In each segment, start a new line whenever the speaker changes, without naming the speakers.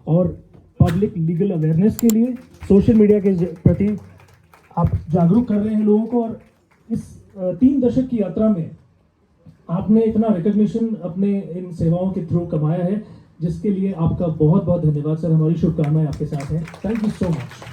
और public legal awareness के लिए सोशल मीडिया के प्रति आप जागरूक कर रहे हैं लोगों को। और इस 3 दशक की यात्रा में आपने इतना रिकग्निशन अपने इन सेवाओं के थ्रू कमाया है, जिसके लिए आपका बहुत बहुत धन्यवाद सर। हमारी शुभकामनाएं आपके साथ हैं। Thank you so much.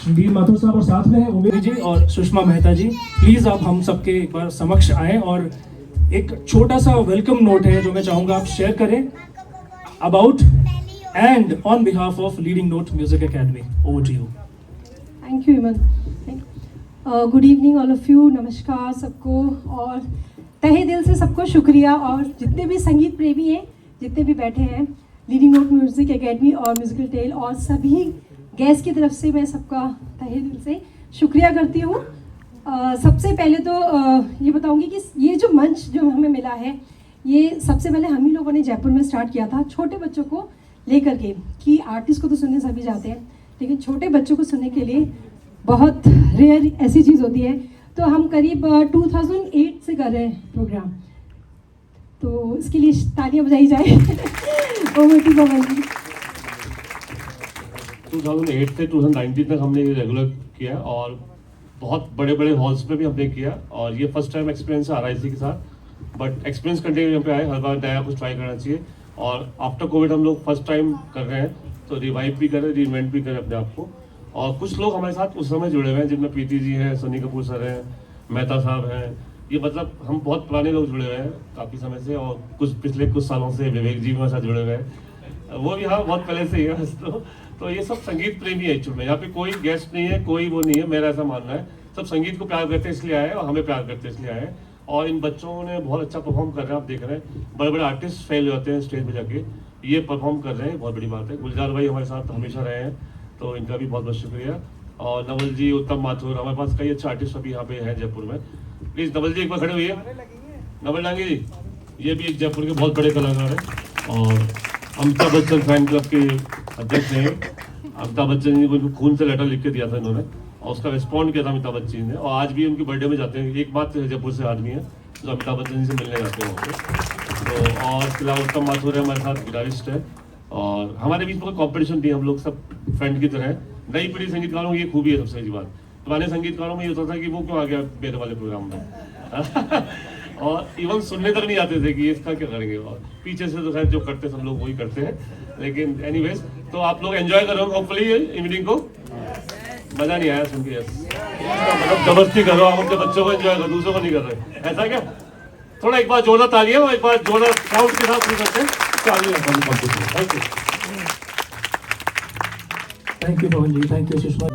Ranbir Mathur साहब और साथ में हैं उमेश जी और सुषमा मेहता जी। प्लीज आप हम सबके एक बार समक्ष आए और एक छोटा सा वेलकम नोट है जो मैं चाहूंगा आप शेयर करें about and on behalf of Leading Note Music Academy. Over to you.
Thank you Hemant. Good evening all of you. नमस्कार सबको और तहे दिल से सबको शुक्रिया। और जितने भी संगीत प्रेमी हैं, जितने भी बैठे हैं, लीडिंग नोट म्यूजिक एकेडमी और म्यूजिकल टेल और सभी गेस्ट की तरफ से मैं सबका तहे दिल से शुक्रिया करती हूँ। सबसे पहले तो ये बताऊँगी कि ये जो मंच जो हमें मिला है, ये सबसे पहले हम ही लोगों ने जयपुर में स्टार्ट किया था, छोटे बच्चों को लेकर के। कि आर्टिस्ट को तो सुनने सभी जाते हैं, लेकिन छोटे बच्चों को सुनने के लिए बहुत रेयर ऐसी चीज़ होती है। तो हम करीब 2008 से कर रहे हैं प्रोग्राम, तो इसके लिए तालियां बजाई जाए। ओवर टू पवन जी।
2008 से 2019 तक हमने ये रेगुलर किया और बहुत बड़े बड़े हॉल्स पे भी हमने किया। और ये फर्स्ट टाइम एक्सपीरियंस है RIC के साथ, बट एक्सपीरियंस कंटिन्यू यहाँ पे आए। हर बार नया कुछ ट्राई करना चाहिए। और आफ्टर कोविड हम लोग फर्स्ट टाइम कर रहे हैं, तो रिवाइव भी करें, रीइन्वेंट भी करें अपने आप को। और कुछ लोग हमारे साथ उस समय जुड़े हुए हैं, जिनमें प्रीति जी हैं, सनी कपूर सर हैं, मेहता साहब हैं। ये मतलब हम बहुत पुराने लोग जुड़े हुए हैं काफ़ी समय से, और कुछ पिछले कुछ सालों से विवेक जी हमारे साथ जुड़े हुए हैं, वो भी हाँ बहुत पहले से ही है। तो ये सब संगीत प्रेमी है एक्चुअल में। यहाँ पे कोई गेस्ट नहीं है, कोई वो नहीं है, मेरा ऐसा मानना है। सब संगीत को प्यार करते इसलिए आए और हमें प्यार करते इसलिए आए। और इन बच्चों ने बहुत अच्छा परफॉर्म कर रहे हैं। आप देख रहे हैं बड़े बड़े आर्टिस्ट फेल हो जाते हैं स्टेज पे जाके, ये परफॉर्म कर रहे हैं, बहुत बड़ी बात है। गुलजार भाई हमारे साथ हमेशा रहे हैं, तो इनका भी बहुत बहुत शुक्रिया। और नवल जी, उत्तम माथुर, हमारे पास कई अच्छे आर्टिस्ट अभी यहाँ पे हैं जयपुर में। प्लीज़ नवल जी एक बार खड़े हुए। नवल डांगे जी, ये भी एक जयपुर के बहुत बड़े कलाकार हैं और अमिताभ बच्चन फैन क्लब के अध्यक्ष हैं। अमिताभ बच्चन जी को खून से लेटर लिख के दिया था इन्होंने, और उसका रिस्पॉन्ड किया था अमिताभ बच्चन जी ने। और आज भी उनकी बर्थडे में जाते हैं। एक बात जयपुर से आदमी है जो अमिताभ बच्चन जी से मिलने जाते हैं वहाँ पे। तो और इसके अलावा उत्तम माथुर है हमारे साथ, गिटारिस्ट है। और हमारे बीच में कोई कॉम्पिटिशन नहीं है, हम लोग सब फ्रेंड की तरह है। नई पीढ़ी संगीतकारों की ये खूबी है सबसे बड़ी बात। पुराने संगीतकारों में ये होता था कि वो क्यों आ गया मेरे वाले प्रोग्राम में। और इवन सुनने तक नहीं आते थे कि ये इसका क्या करेंगे। और पीछे से तो खैर जो करते सब लोग वही करते हैं। लेकिन एनीवेज, तो आप लोग एंजॉय करो होपफुली इवनिंग को। मजा नहीं आया सुन के? मतलब जबरदस्ती करो, आप अपने बच्चों को एंजॉय करो, दूसरों को नहीं कर रहे, ऐसा क्या? थोड़ा एक बार जोरदार तालियां और एक बार जोरदार साउंड के साथ शुरू करते हैं। Thank you.
Thank you Pawan ji, thank you Sushma.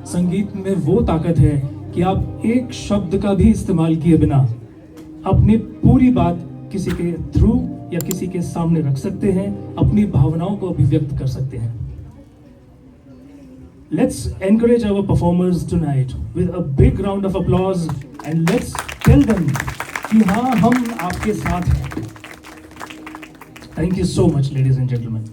संगीत में वो ताकत है कि आप एक शब्द का भी इस्तेमाल किए बिना अपनी पूरी बात किसी के थ्रू या किसी के सामने रख सकते हैं, अपनी भावनाओं को अभिव्यक्त कर सकते हैं। Let's encourage our performers tonight with a big round of applause and let's tell them कि हाँ हम आपके साथ हैं। Thank you so much, ladies and gentlemen.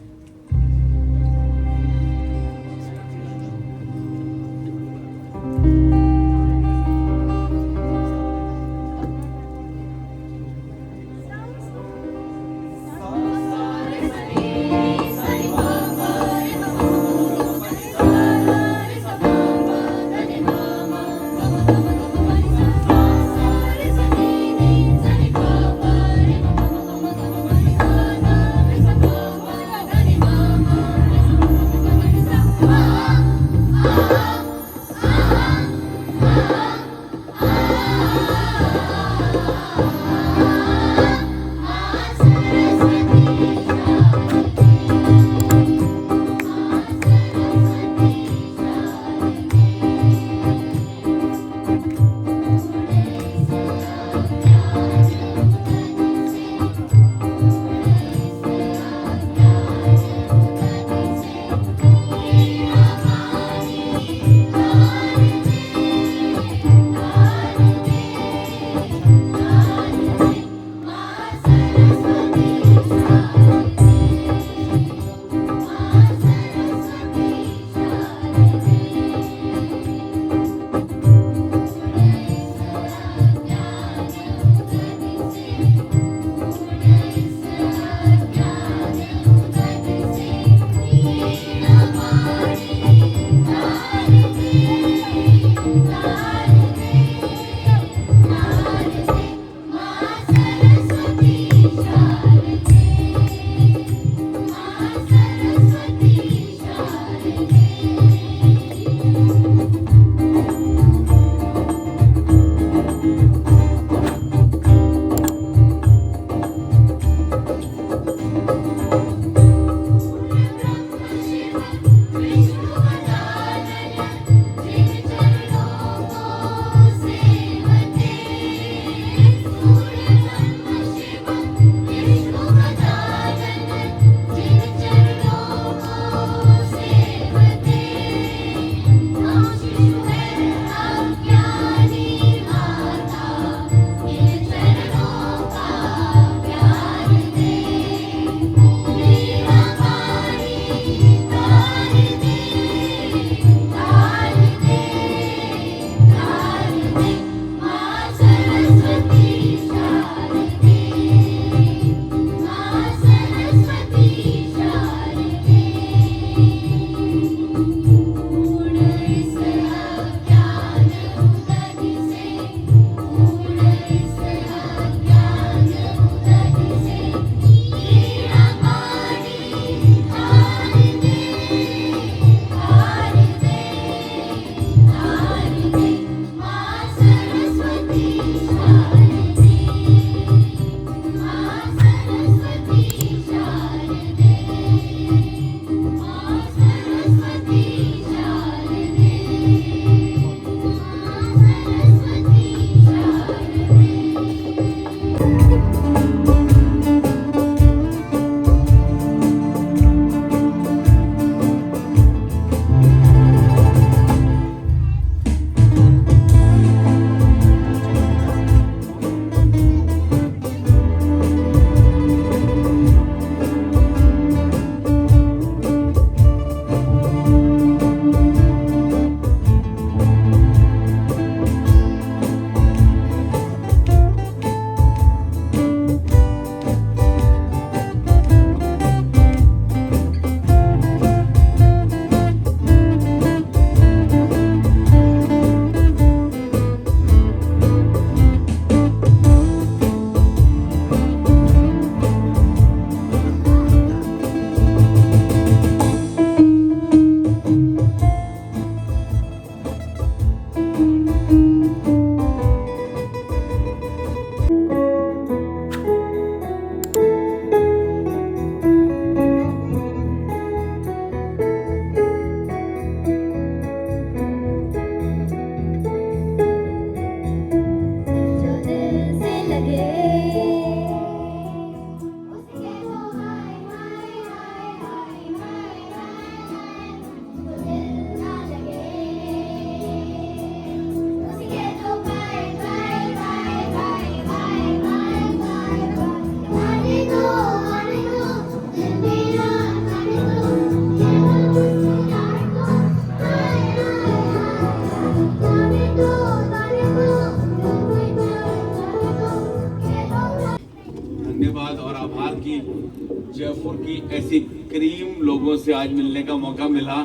Jaipur की ऐसी करीम लोगों से आज मिलने का मौका मिला।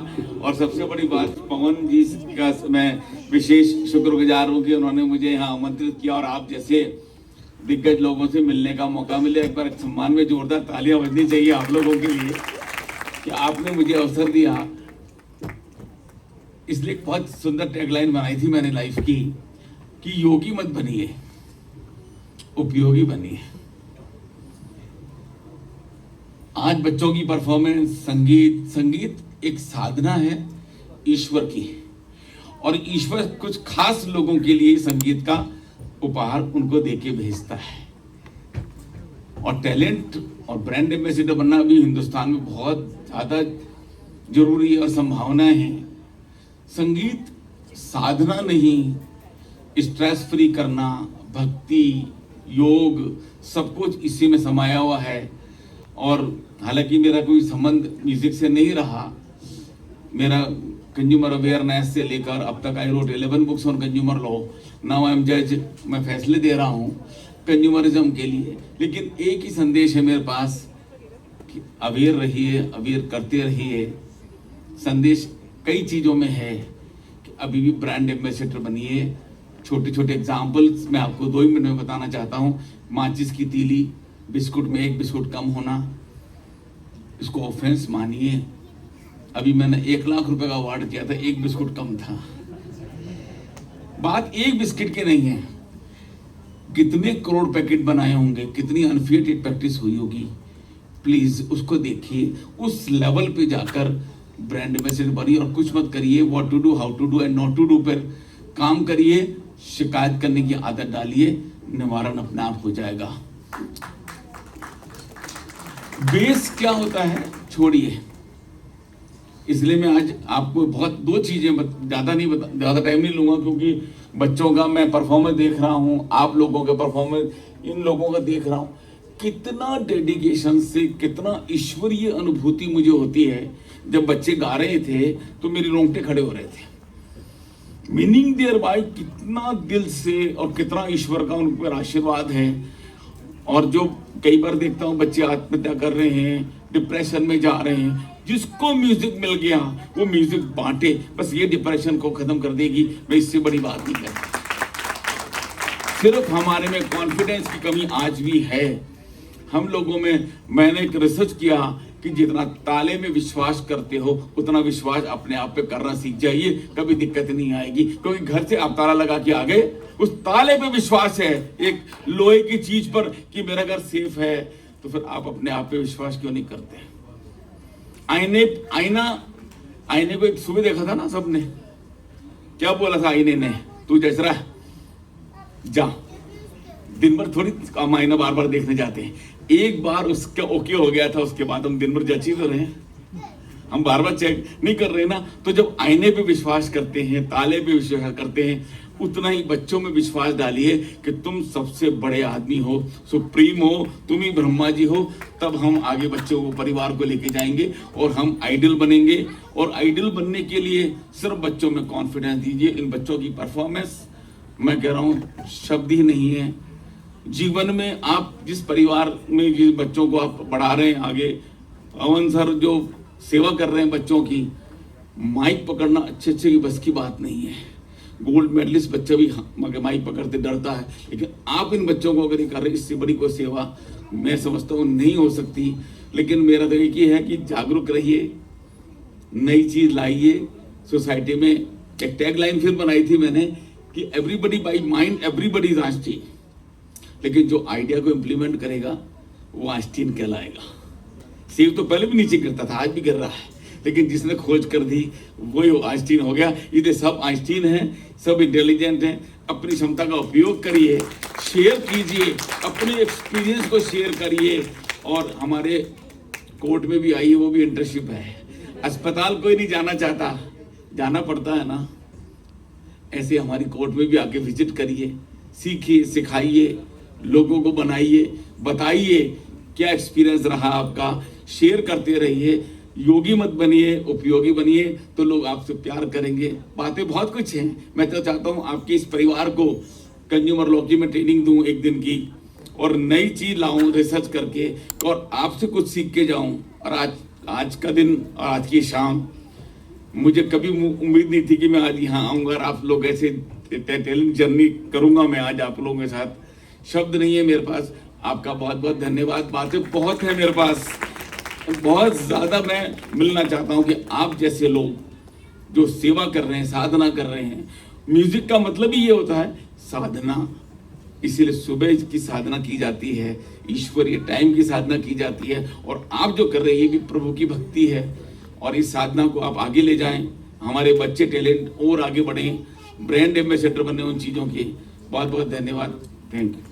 और सबसे बड़ी बात, पवन जी का मैं विशेष शुक्रगुजार हूँ कि उन्होंने मुझे यहाँ आमंत्रित किया और आप जैसे दिग्गज लोगों से मिलने का मौका मिले। एक बार सम्मान में जोरदार तालियां बजनी चाहिए आप लोगों के लिए कि आपने मुझे अवसर दिया। इसलिए एक बहुत सुंदर टैगलाइन बनाई थी मैंने लाइफ की कि योगी मत बनिए, उपयोगी बनिए। आज बच्चों की परफॉर्मेंस, संगीत एक साधना है ईश्वर की, और ईश्वर कुछ खास लोगों के लिए संगीत का उपहार उनको देके भेजता है। और टैलेंट और ब्रांड एम्बेसडर बनना भी हिंदुस्तान में बहुत ज़्यादा जरूरी है और संभावनाएं हैं। संगीत साधना नहीं, स्ट्रेस फ्री करना, भक्ति, योग, सब कुछ इसी में समाया हुआ है। और हालांकि मेरा कोई संबंध म्यूजिक से नहीं रहा, मेरा कंज्यूमर अवेयरनेस से लेकर अब तक I wrote 11 books on consumer law, now I am जज, मैं फैसले दे रहा हूँ कंज्यूमरिज्म के लिए। लेकिन एक ही संदेश है मेरे पास कि अवेयर रहिए, अवेयर करते रहिए। संदेश कई चीज़ों में है कि अभी भी ब्रांड एम्बेसडर बनिए। छोटे छोटे एग्जाम्पल्स मैं आपको 2 मिनट में बताना चाहता हूँ। माचिस की तीली, बिस्कुट में 1 बिस्कुट कम होना, इसको ऑफेंस मानिए। अभी मैंने 1 लाख रुपए का अवार्ड किया था, 1 बिस्कुट कम था। बात 1 बिस्किट की नहीं है, कितने करोड़ पैकेट बनाए होंगे, कितनी अनफिटेड प्रैक्टिस हुई होगी। प्लीज उसको देखिए, उस लेवल पे जाकर ब्रांड एम्बेसडर बनिए और कुछ मत करिए। What to do, how to do and not to do पर काम करिए। शिकायत करने की आदत डालिए, निवारण अपने आप हो जाएगा। बेस क्या होता है छोड़िए। इसलिए मैं आज आपको बहुत 2 चीजें ज़्यादा टाइम नहीं लूंगा, क्योंकि बच्चों का मैं परफॉर्मेंस देख रहा हूँ, आप लोगों के परफॉर्मेंस, इन लोगों का देख रहा हूँ। कितना डेडिकेशन से, कितना ईश्वरीय अनुभूति मुझे होती है। जब बच्चे गा रहे थे तो मेरी रोंगटे खड़े हो रहे थे। मीनिंग देयर बाय कितना दिल से और कितना ईश्वर का उन पर आशीर्वाद है। और जो कई बार देखता हूँ बच्चे आत्महत्या कर रहे हैं, डिप्रेशन में जा रहे हैं, जिसको म्यूजिक मिल गया वो म्यूजिक बांटे, बस ये डिप्रेशन को खत्म कर देगी। मैं इससे बड़ी बात नहीं करता। सिर्फ हमारे में कॉन्फिडेंस की कमी आज भी है हम लोगों में। मैंने एक रिसर्च किया कि जितना ताले में विश्वास करते हो उतना विश्वास अपने आप पे करना सीख जाइए, कभी दिक्कत नहीं आएगी। क्योंकि घर से आप ताला लगा के आ गए, उस ताले पे विश्वास है एक लोहे की चीज पर कि मेरा घर सेफ है, तो फिर आप अपने आप पे विश्वास क्यों नहीं करते? आईने को एक सुबह देखा था ना सबने, क्या बोला था आईने ने, तू जच रहा है जा। दिन भर थोड़ी हम आईना बार बार देखने जाते हैं। एक बार उसका ओके हो गया था, उसके बाद हम दिन भर जच ही तो रहे हैं, हम बार बार चेक नहीं कर रहे ना। तो जब आईने पे विश्वास करते हैं, ताले पे विश्वास करते हैं, उतना ही बच्चों में विश्वास डालिए कि तुम सबसे बड़े आदमी हो, सुप्रीम हो, तुम ही ब्रह्मा जी हो। तब हम आगे बच्चों को, परिवार को लेके जाएंगे और हम आइडल बनेंगे। और आइडल बनने के लिए सिर्फ बच्चों में कॉन्फिडेंस दीजिए। इन बच्चों की परफॉर्मेंस, मैं कह रहा हूँ, शब्द ही नहीं है। जीवन में आप जिस परिवार में जिस बच्चों को आप बढ़ा रहे हैं आगे, पवन सर जो सेवा कर रहे हैं बच्चों की, माइक पकड़ना अच्छे की बस की बात नहीं है। गोल्ड मेडलिस्ट बच्चा भी माइक पकड़ते डरता है, लेकिन आप इन बच्चों को अगर ये कर रहे हैं, इससे बड़ी कोई सेवा मैं समझता हूँ नहीं हो सकती। लेकिन मेरा तो एक ही है कि जागरूक रहिए, नई चीज लाइए सोसाइटी में। एक टैग लाइन फिर बनाई थी मैंने कि everybody by mind, everybody is Einstein. लेकिन जो आइडिया को इम्प्लीमेंट करेगा वो आइंस्टीन कहलाएगा। सेव तो पहले भी नीचे गिरता था, आज भी गिर रहा है, लेकिन जिसने खोज कर दी वही आइंस्टीन हो गया। ये सब आइंस्टीन हैं, सब इंटेलिजेंट हैं। अपनी क्षमता का उपयोग करिए, शेयर कीजिए, अपने एक्सपीरियंस को शेयर करिए। और हमारे कोर्ट में भी आई है, वो भी इंटर्नशिप है। अस्पताल कोई नहीं जाना चाहता, जाना पड़ता है ना। ऐसे हमारी कोर्ट में भी आके विजिट करिए, सीखिए, सिखाइए, लोगों को बनाइए, बताइए क्या एक्सपीरियंस रहा आपका, शेयर करते रहिए। योगी मत बनिए, उपयोगी बनिए, तो लोग आपसे प्यार करेंगे। बातें बहुत कुछ हैं। मैं तो चाहता हूँ आपके इस परिवार को कंज्यूमर लॉ की मैं ट्रेनिंग दूँ 1 दिन की, और नई चीज लाऊं रिसर्च करके और आपसे कुछ सीख के जाऊं। और आज का दिन और आज की शाम मुझे कभी उम्मीद नहीं थी कि मैं आज यहाँ आऊँगा और आप लोग ऐसे टैलेंट जर्नी करूँगा मैं आज आप लोगों के साथ। शब्द नहीं है मेरे पास। आपका बहुत बहुत धन्यवाद। बातें बहुत है मेरे पास, बहुत ज़्यादा मैं मिलना चाहता हूँ कि आप जैसे लोग जो सेवा कर रहे हैं, साधना कर रहे हैं। म्यूजिक का मतलब ही ये होता है साधना, इसीलिए सुबह की साधना की जाती है, ईश्वरीय टाइम की साधना की जाती है। और आप जो कर रहे हैं ये भी प्रभु की भक्ति है और इस साधना को आप आगे ले जाएं। हमारे बच्चे टैलेंट और आगे बढ़ें, ब्रांड एम्बेसडर बने उन चीज़ों के। बहुत बहुत धन्यवाद। थैंक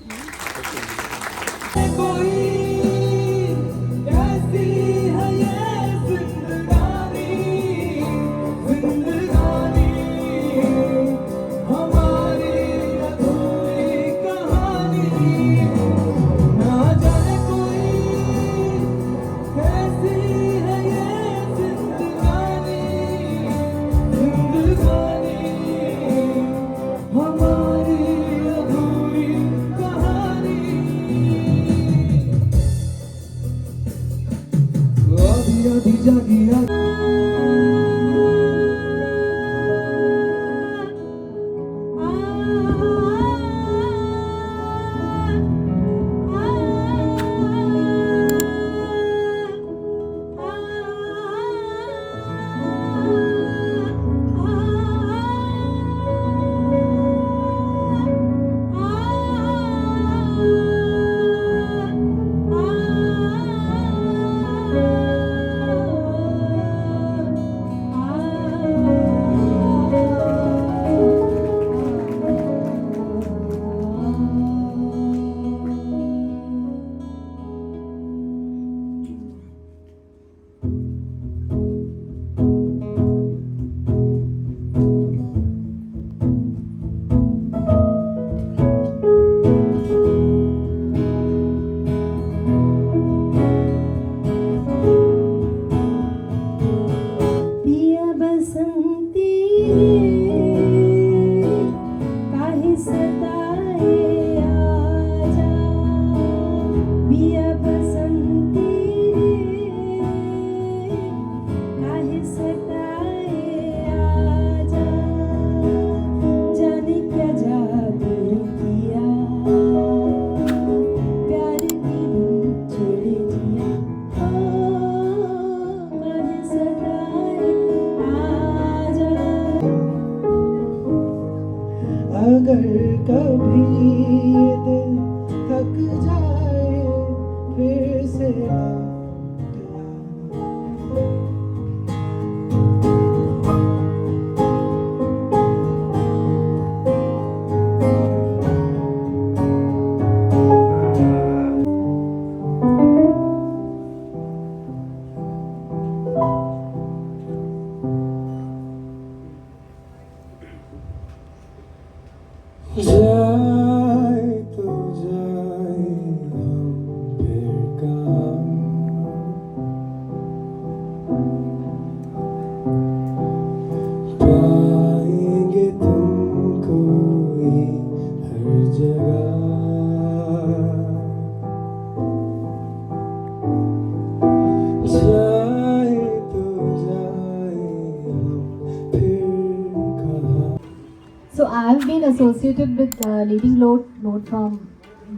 अगर कभी ये दिल थक जाए फिर से लौट आ। जाए तो जाए हम फिर कहाँ, पाएंगे तुमको ही हर जगह। जाए तो जाए हम फिर कहाँ।
So I have been associated with leading note from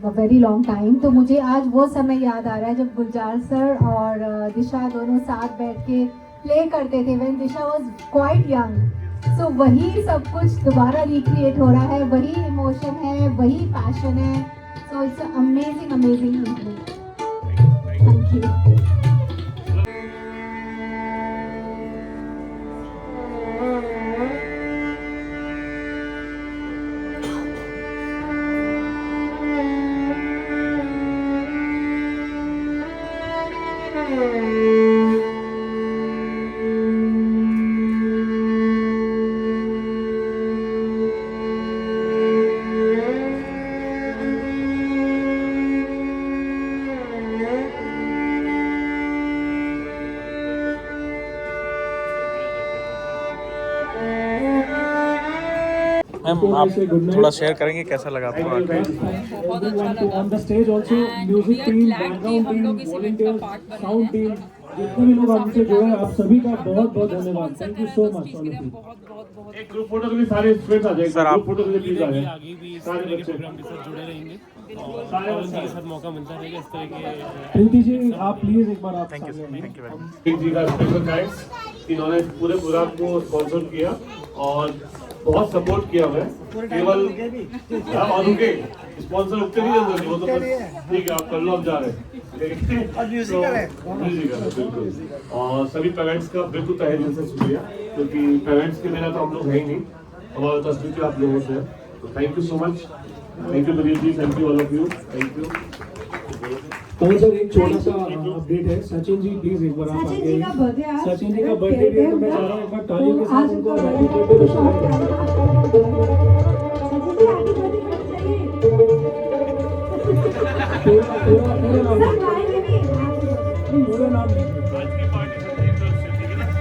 a very long time. तो मुझे आज वो समय याद आ रहा है जब गुलजार सर और दिशा दोनों साथ बैठ के प्ले करते थे when Disha was quite young. So वही सब कुछ दोबारा रिक्रिएट हो रहा है, वही इमोशन है, वही पैशन है. So it's an amazing evening. Thank you.
Before I
आप
say good night,
थोड़ा शेयर करेंगे कैसा लगा आपको
Thank you,
आके?
thank you.
everyone to on the stage also, music team, background team, volunteers, sound team, जितने भी लोग हमसे जुड़े हैं, आप सभी का बहुत बहुत धन्यवाद. Thank you so much all of you.
एक ग्रुप फोटो के लिए सारे स्टूडेंट्स आ जाएंगे
सर, आप-
ग्रुप फोटो के लिए प्लीज आ जाए
आगे भी इस
सारे
तरह के
बच्चे
प्रोग्राम के साथ जुड़े रहेंगे और
सारे
और
बच्चे
के साथ मौका मिलता रहेगा इस तरह के
प्रीति जी, आप प्लीज एक बार आप
थैंक यू
सामने आइए.
Thank you very much.
Singh ji का स्पेशल थैंक्स, इन्होंने पूरे प्रोग्राम को स्पॉन्सर किया और बहुत सपोर्ट किया हमें. केवल और रुके स्पॉन्सर रुकते नहीं जल्दी, वो तो बस ठीक है आप कर लो, हम जा रहे हैं. म्यूजिकल है बिल्कुल. और सभी पेरेंट्स का बिल्कुल तहे दिल से शुक्रिया, क्योंकि पेरेंट्स के बिना तो हम लोग है ही नहीं, हमारा तस्वीर आप लोगों से है. तो thank you so much. Thank you बरीब ji, thank you all of you. Thank you.
और सर एक छोटा सा अपडेट है. सचिन जी प्लीज एक बार आप
सचिन जी का बर्थडे
आगे.
आज
सचिन जी का बर्थडे है तो मैं चाह रहा हूँ एक बार तालियों के
तो
साथ
आज
उनको
उनका
हैप्पी
बर्थडे
बर्थडे
है,
wish
Sachin ji happy birthday करना चाहिए।
पूरा नाम
सब गाएंगे भी।
पूरा नाम लिखिए.
आज की पार्टी संदीप सर से, ठीक है ना?
मेरे